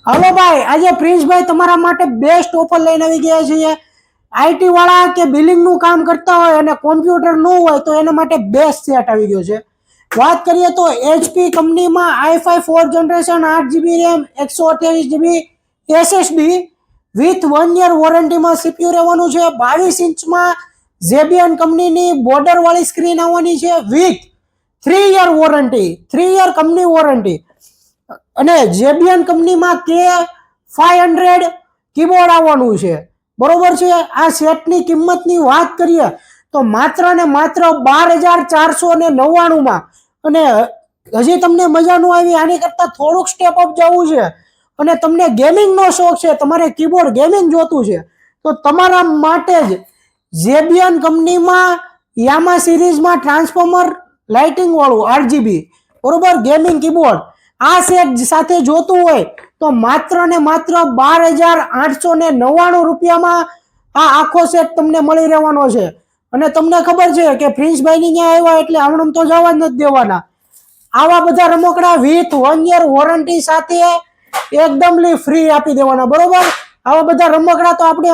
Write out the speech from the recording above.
Hello ભાઈ, આજે પ્રિન્સભાઈ તમારા માટે બેસ્ટ ઓફર લઈને આવી ગયા છીએ. આઈટી વાળા કે બિલિંગ નું કામ કરતા હોય અને કોમ્પ્યુટર ન હોય તો એના માટે બેસ્ટ સેટ આવી ગયો છે. વાત કરીએ તો HP કંપનીમાં i5 4th generation 8GB RAM 128GB SSD with 1 year વોરંટીમાં CPU રહેવાનું છે. 22 ઇંચમાં જેબીએન કંપનીની બોર્ડર વાળી સ્ક્રીન આવવાની છે with 3 year warranty, 3 year company warranty. અને જેબીએન કંપનીમાં K500 કીબોર્ડ આવવાનું છે. બરોબર છે. આ સેટની કિંમતની વાત કરીએ તો માત્ર ને માત્ર 12,499 માં. અને હજી તમને મજા ન આવી, આની કરતા થોડુંક સ્ટેપ અપ જવું છે અને તમને ગેમિંગનો શોખ છે, તમારે કીબોર્ડ ગેમિંગ જોતું છે, તો તમારા માટે જ જેબીએન કંપનીમાં યામા સિરીઝમાં ટ્રાન્સફોર્મર લાઇટિંગ વાળું RGB બરોબર ગેમિંગ કીબોર્ડ આ સેટ સાથે જોતું હોય તો માત્ર ને માત્ર 12,899 રૂપિયામાં આ આખો સેટ તમને મળી રહેવાનો છે. અને તમને ખબર છે કે પ્રિન્સભાઈ ની ત્યાં આવ્યા એટલે આમણું તો જવા જ નથી દેવાના. આવા બધા રમકડા વિથ 1 યર વોરંટી સાથે એકદમ ફ્રી આપી દેવાના. બરોબર, આવા બધા રમકડા તો આપણે